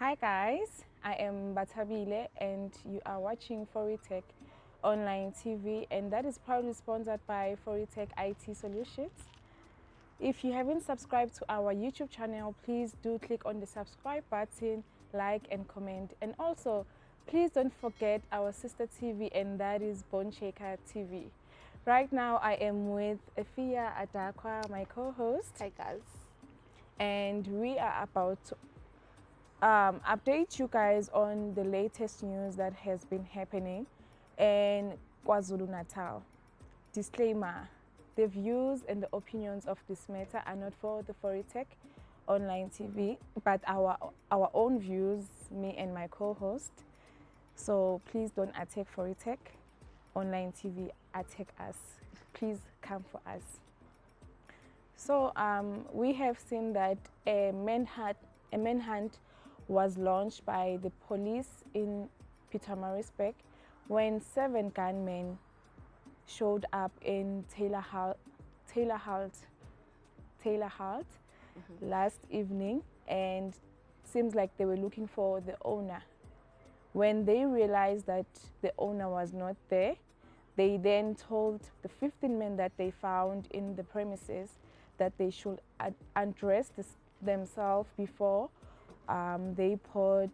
Hi guys, I am Batabile and you are watching Foritech Online TV, and that is proudly sponsored by Foritech IT Solutions. If you haven't subscribed to our YouTube channel, please do click on the subscribe button, like and comment. And also, please don't forget our sister TV, and that is Bone Shaker TV. Right now, I am with Efia Adakwa, my co-host. Hi guys. And we are about to update you guys on the latest news that has been happening in KwaZulu-Natal. Disclaimer: the views and the opinions of this matter are not for the Foritech Online TV, but our own views, me and my co-host. So please don't attack Foritech Online TV, attack us. Please come for us. So we have seen that a manhunt was launched by the police in Pietermaritzburg when 7 gunmen showed up in Taylor Halt last evening, and seems like they were looking for the owner. When they realized that the owner was not there, they then told the 15 men that they found in the premises that they should undress themselves before they poured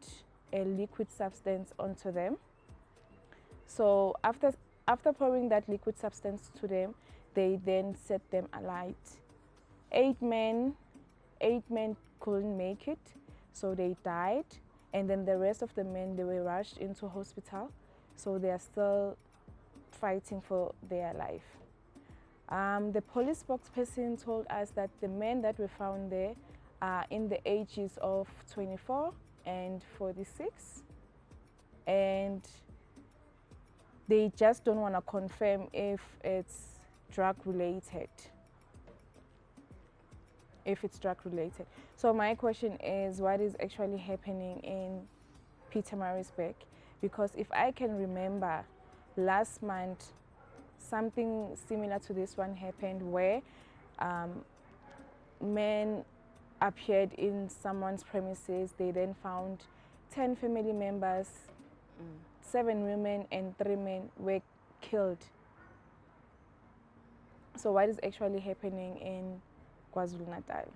a liquid substance onto them. So after pouring that liquid substance to them, they then set them alight. 8 men couldn't make it, so they died, and then the rest of the men, they were rushed into hospital, so they are still fighting for their life. The police spokesperson told us that the men that were found there are in the ages of 24 and 46, and they just don't want to confirm if it's drug related. So my question is, what is actually happening in Pietermaritzburg? Because if I can remember, last month something similar to this one happened where men appeared in someone's premises. They then found 10 family members, 7 women and 3 men were killed. So what is actually happening in KwaZulu-Natal?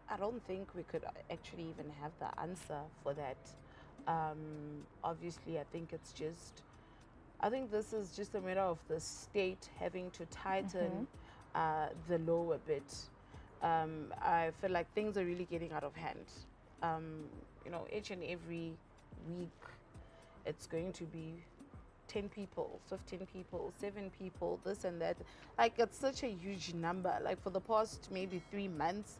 I don't think we could actually even have the answer for that. Obviously, I think this is just a matter of the state having to tighten the law a bit. I feel like things are really getting out of hand. Each and every week, it's going to be 10 people, 15 people, 7 people, this and that. Like, it's such a huge number. Like, for the past maybe 3 months,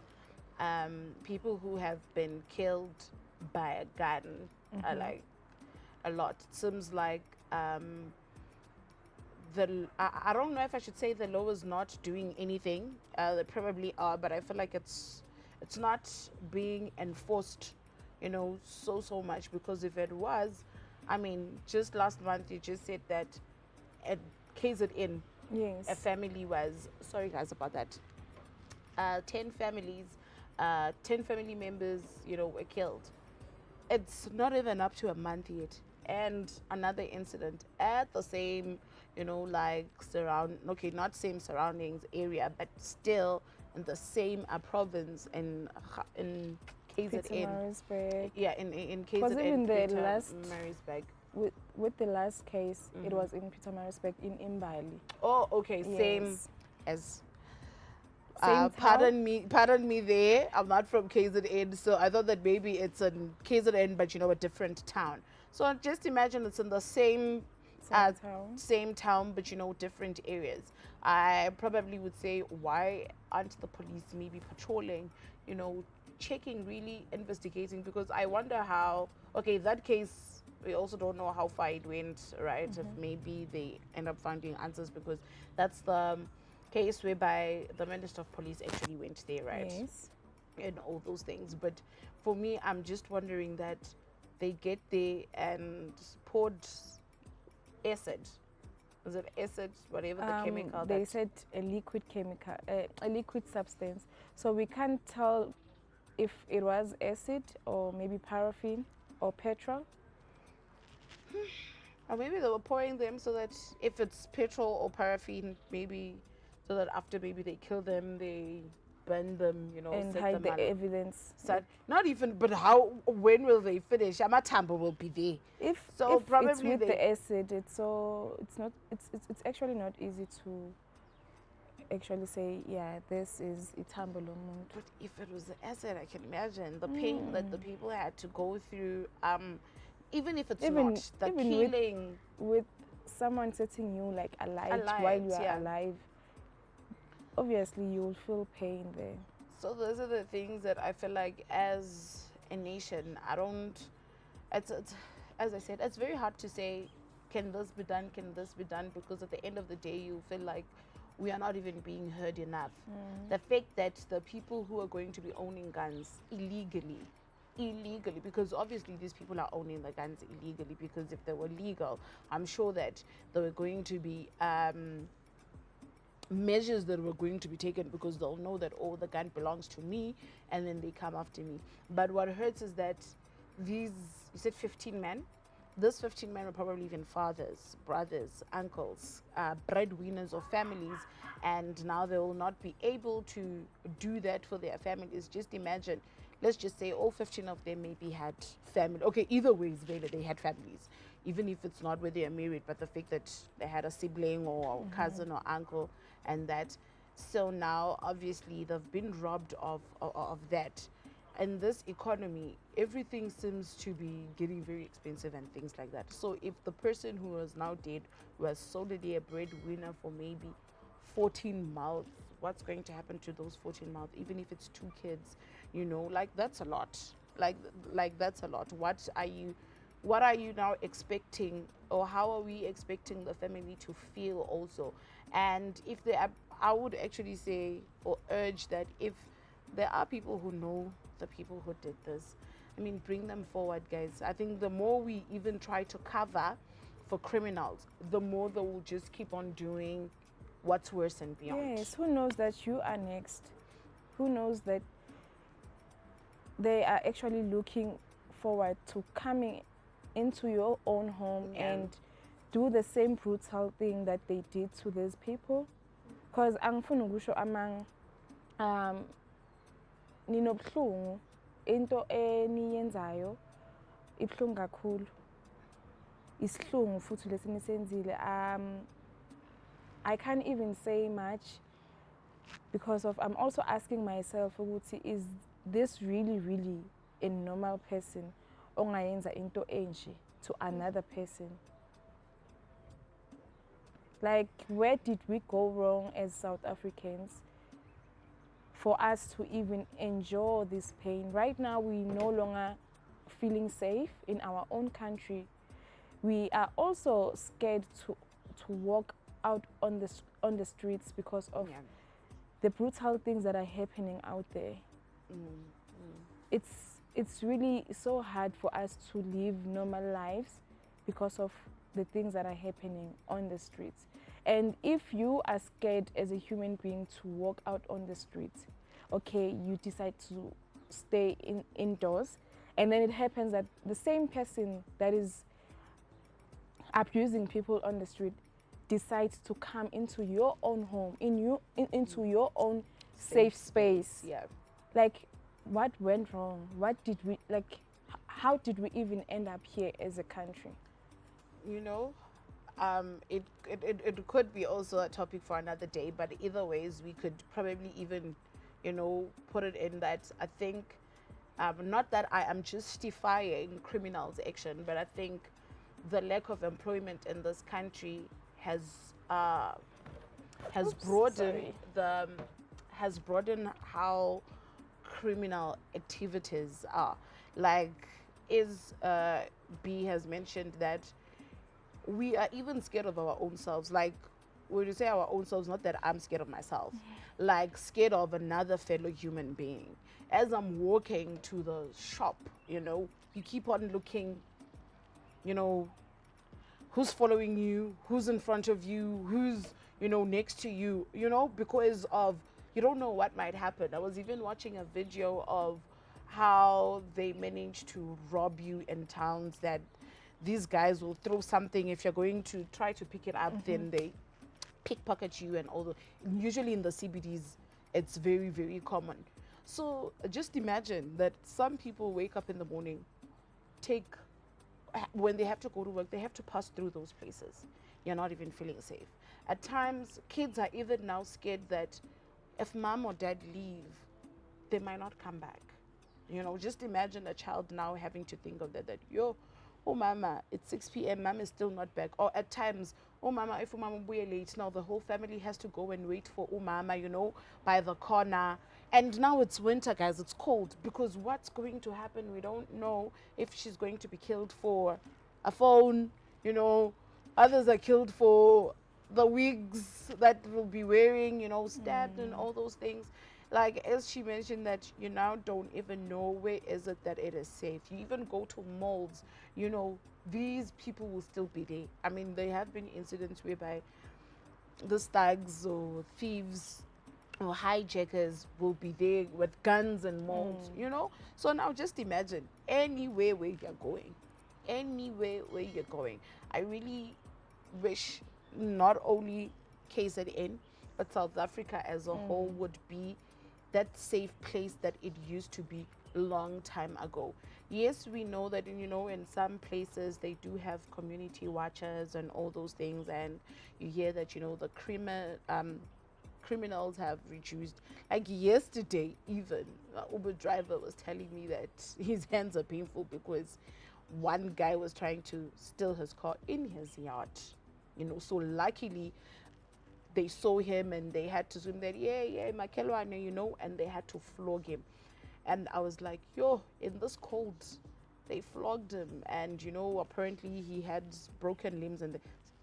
people who have been killed by a gun are like a lot. It seems like I don't know if I should say the law is not doing anything. They probably are, but I feel like it's not being enforced, so much. Because if it was, I mean, just last month you just said that at KZN, Yes. a family was, sorry guys about that, 10 families, 10 family members, were killed. It's not even up to a month yet. And another incident at the same, not same surroundings area, but still in the same province in KZN. Pietermaritzburg. Yeah, in KZN. Because even the last Pietermaritzburg. with the last case, it was in Pietermaritzburg in Imbali. Oh, okay, same Yes. as. Same town? Pardon me there. I'm not from KZN, so I thought that maybe it's in KZN, but a different town. So just imagine it's in the same Same town. but different areas. I probably would say, why aren't the police maybe patrolling, checking, really investigating? Because I wonder how, okay, that case, we also don't know how far it went, right? If maybe they end up finding answers, because that's the case whereby the Minister of Police actually went there, right? Yes. And all those things. But for me, I'm just wondering that they get there and poured acid. Is it acid, whatever the chemical? They said a liquid chemical, a liquid substance. So we can't tell if it was acid or maybe paraffin or petrol. Or maybe they were pouring them so that if it's petrol or paraffin, maybe so that after maybe they kill them, they burn them, And set hide them the out. evidence. Not even, but how? When will they finish? Amatambo will be there. If So if probably it's with the acid, it's actually not easy to actually say, yeah, this is itambo lomuntu. But if it was the acid, I can imagine the pain that the people had to go through. Even if it's not the killing with someone setting you like alight while you are alive, obviously you'll feel pain there. So those are the things that I feel like as a nation, it's as I said, it's very hard to say, can this be done, because at the end of the day you feel like we are not even being heard enough. The fact that the people who are going to be owning guns illegally, because obviously these people are owning the guns illegally, because if they were legal, I'm sure that there were going to be measures that were going to be taken, because they'll know that, oh, the gun belongs to me, and then they come after me. But what hurts is that these, you said 15 men, these 15 men were probably even fathers, brothers, uncles, breadwinners of families, and now they will not be able to do that for their families. Just imagine, let's just say all 15 of them maybe had family. Okay, either way, they had families, even if it's not where they are married, but the fact that they had a sibling or a cousin or uncle, and that. So now, obviously, they've been robbed of that. In this economy, everything seems to be getting very expensive and things like that. So if the person who was now dead was solely a breadwinner for maybe 14 mouths, what's going to happen to those 14 mouths? Even if it's 2 kids, like that's a lot. Like that's a lot. What are you now expecting, or how are we expecting the family to feel also? And if I would actually say or urge that if there are people who know the people who did this, I mean, bring them forward, guys. I think the more we even try to cover for criminals, the more they will just keep on doing what's worse and beyond. Yes, who knows that you are next? Who knows that they are actually looking forward to coming into your own home and do the same brutal thing that they did to these people? Because angifuni ukusho amanga ninobuhlungu, into eniyenzayo ibuhlungu kakhulu, isihlungu futhi lesinisenzile. I can't even say much, because of I'm also asking myself ukuthi, is this really a normal person ongayenza into enje to another person? Like, where did we go wrong as South Africans for us to even endure this pain? Right now, we no longer feeling safe in our own country. We are also scared to walk out on the streets because of the brutal things that are happening out there. It's really so hard for us to live normal lives because of the things that are happening on the streets. And if you are scared as a human being to walk out on the streets, okay, you decide to stay indoors, and then it happens that the same person that is abusing people on the street decides to come into your own home, into your own safe space. Yeah. Like, what went wrong? What did we, like, how did we even end up here as a country? It could be also a topic for another day, but either ways, we could probably even, put it in that I think, not that I am justifying criminals' action, but I think the lack of employment in this country has broadened how criminal activities are. Like, B has mentioned that we are even scared of our own selves. Like, when you say our own selves, not that I'm scared of myself, like scared of another fellow human being. As I'm walking to the shop, you keep on looking, who's following you, who's in front of you, who's, next to you, because of, you don't know what might happen. I was even watching a video of how they manage to rob you in towns that these guys will throw something. If you're going to try to pick it up, then they pickpocket you and all the, usually in the CBDs, it's very, very common. So just imagine that some people wake up in the morning, take, when they have to go to work, they have to pass through those places. You're not even feeling safe. At times, kids are even now scared that if mom or dad leave, they might not come back. You know, just imagine a child now having to think of that yo, oh mama, it's 6 p.m. Mom is still not back. Or at times, oh mama, if mama we're late, now the whole family has to go and wait for oh mama, you know, by the corner. And now it's winter, guys, it's cold, because what's going to happen, we don't know. If she's going to be killed for a phone, you know, others are killed for the wigs that will be wearing, you know, stabbed and all those things. Like as she mentioned, that you now don't even know where is it that it is safe. You even go to malls, you know, these people will still be there. I mean, there have been incidents whereby the thugs or thieves or hijackers will be there with guns and malls, you know. So now just imagine anywhere where you're going, anywhere where you're going. I really wish not only KZN but South Africa as a whole would be that safe place that it used to be a long time ago. Yes, we know that, you know, in some places they do have community watchers and all those things, and you hear that, you know, the criminals have reduced. Like yesterday, even Uber driver was telling me that his hands are painful because one guy was trying to steal his car in his yard. You know, so luckily they saw him and they had to swim that, yeah, Makelwane, you know, and they had to flog him. And I was like, yo, in this cold, they flogged him. And, you know, apparently he had broken limbs. And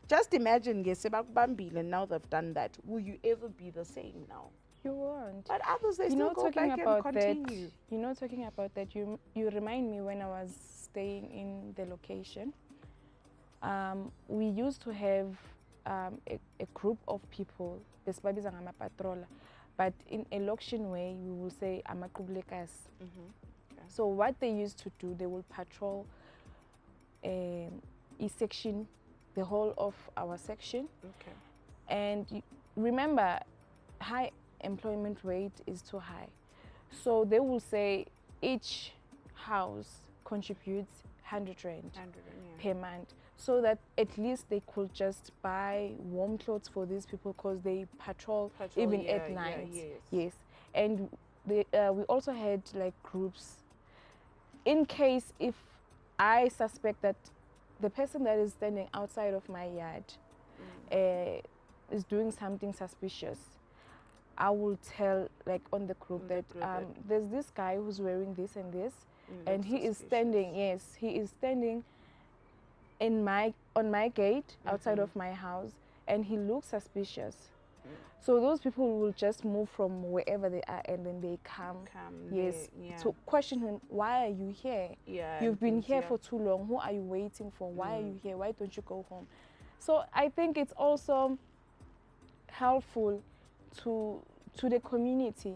just imagine, and now they've done that. Will you ever be the same now? You won't. But others, they You still know, go talking back and about that, continue. you know, talking about that, you remind me when I was staying in the location. We used to have a group of people, besibabiza ngamapatrola, but in a Lokshin way, we will say amaqublekas. So what they used to do, they will patrol a section, the whole of our section. Okay. And remember, high employment rate is too high. So they will say each house contributes 100 rand per month, so that at least they could just buy warm clothes for these people, because they patrol even at night. Yes. And we also had like groups, in case if I suspect that the person that is standing outside of my yard is doing something suspicious, I will tell, like on the group, that there's this guy who's wearing this and this, and he is standing. Yes, he is standing on my gate outside of my house, and he looks suspicious. So those people will just move from wherever they are, and then they come to question him. Why are you here? You've been here for too long. Who are you waiting for? Why are you here? Why don't you go home? So I think it's also helpful to the community.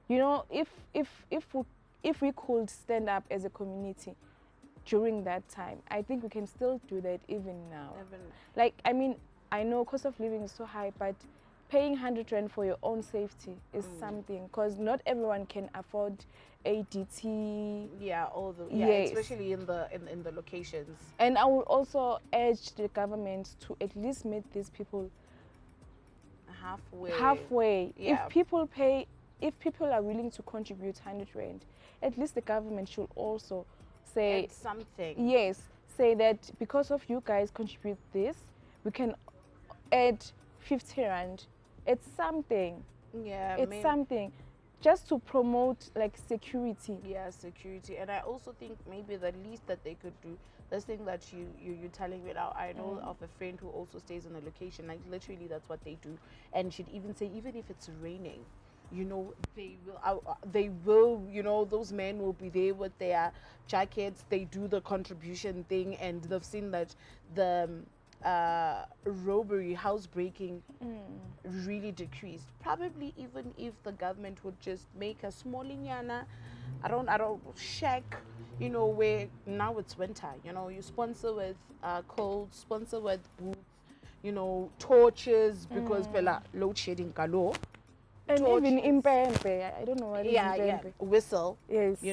You know, if we could stand up as a community during that time, I think we can still do that even now. Like, I mean, I know cost of living is so high, but paying 100 rand for your own safety is something, because not everyone can afford ADT. Especially in the locations. And I will also urge the government to at least meet these people halfway. If people are willing to contribute 100 rand, at least the government should also say something. Yes, say that because of you guys contribute this, we can add 50 rand. It's something. It's something, just to promote like security. Security. And I also think maybe the least that they could do, this thing that you're telling me now, I know of a friend who also stays in a location, like literally that's what they do. And she'd even say, even if it's raining, you know, they will, you know, those men will be there with their jackets. They do the contribution thing, and they've seen that the robbery, housebreaking really decreased. Probably even if the government would just make a small linyana, I don't shack, where now it's winter, you sponsor with cold, sponsor with boots, torches, because pela load shedding kalo. And even Torches. impempe, I don't know what is impempe. Whistle, Yes.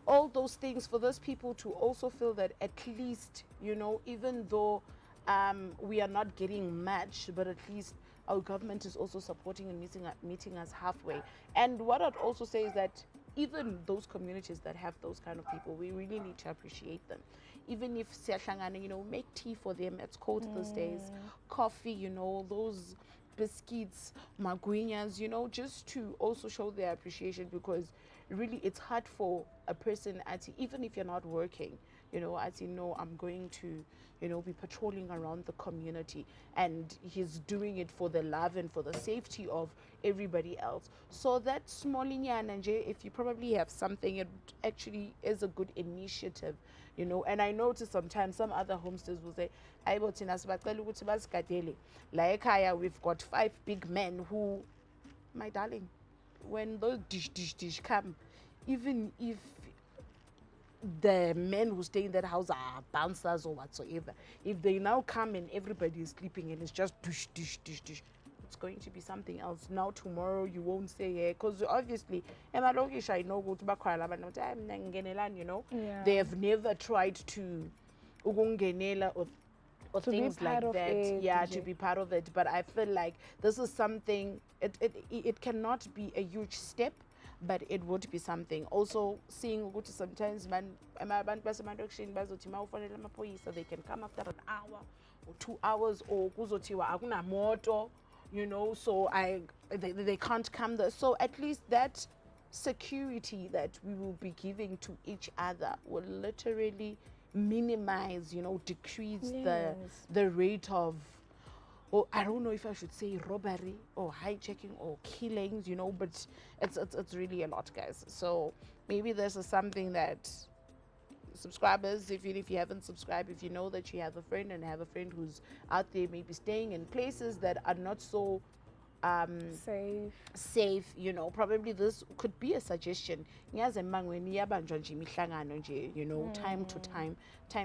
all those things for those people to also feel that at least, even though we are not getting much, but at least our government is also supporting and meeting us halfway. And what I'd also say is that even those communities that have those kind of people, we really need to appreciate them. Even if siyahlangana, make tea for them. It's cold these days. Coffee, those biscuits, maguinas, just to also show their appreciation, because really it's hard for a person, even if you're not working, I'm going to, be patrolling around the community, and he's doing it for the love and for the safety of everybody else. So that small and if you probably have something, it actually is a good initiative, and I notice sometimes some other homesters will say, like we've got 5 big men who, my darling, when those dish come, even if the men who stay in that house are bouncers or whatsoever, if they now come and everybody is sleeping and it's just dish, it's going to be something else. Now tomorrow you won't say, yeah, because obviously, I know, Yeah. they have never tried to or To be things like part of that, it, to be part of it. But I feel like this is something, it cannot be a huge step, but it would be something. Also seeing ukuthi sometimes abantu basemalokishini bazothi mawufonela amaphoyisa, they can come after an hour or 2 hours, or kuzothiwa akunamoto, so they can't come there. So at least that security that we will be giving to each other will literally minimize, decrease Yes. the rate of, or I don't know if I should say robbery or hijacking or killings, but it's really a lot, guys. So maybe this is something that subscribers, even if you haven't subscribed, if you know that you have a friend and have a friend who's out there maybe staying in places that are not so safe, probably this could be a suggestion. Time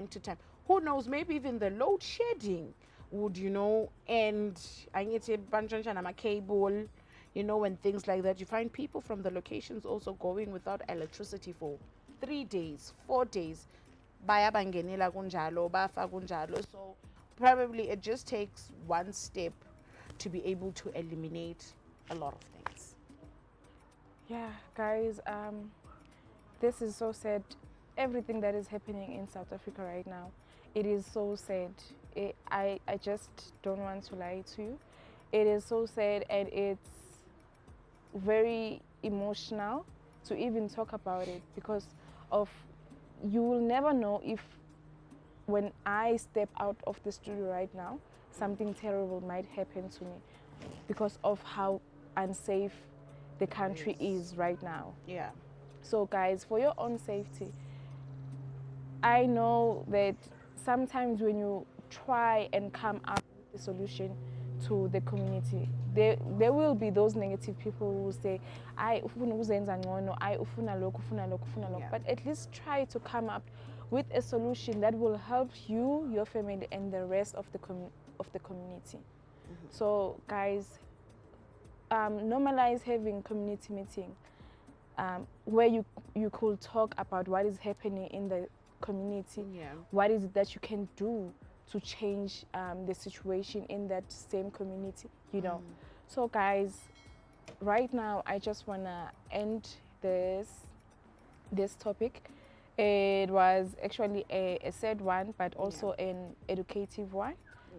to time. Who knows, maybe even the load shedding would, and I need to a cable, and things like that. You find people from the locations also going without electricity for 3 days, 4 days. Bayabangenela kunjalo, bafa kunjalo. So probably it just takes one step to be able to eliminate a lot of things. Yeah, guys, this is so sad. Everything that is happening in South Africa right now, it is so sad. I just don't want to lie to you. It is so sad, and it's very emotional to even talk about it, because of, you will never know if when I step out of the studio right now, something terrible might happen to me because of how unsafe the country is right now. Yeah. So guys, for your own safety, I know that sometimes when you try and come up with a solution to the community, there will be those negative people who will say, I ufuna ukuzenza ngcono, I ufuna lokhu, ufuna lokhu, ufuna lokhu. But at least try to come up with a solution that will help you, your family, and the rest of the community. So guys, normalize having community meeting where you could talk about what is happening in the community, what is it that you can do to change the situation in that same community, So guys, right now I just want to end this topic. It was actually a sad one, but also an educative one.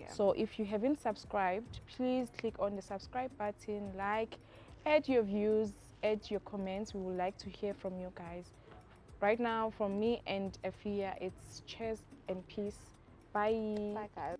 So if you haven't subscribed, please click on the subscribe button, like, add your views, add your comments. We would like to hear from you guys. Right now, from me and Afia, it's cheers and peace. Bye. Bye, guys.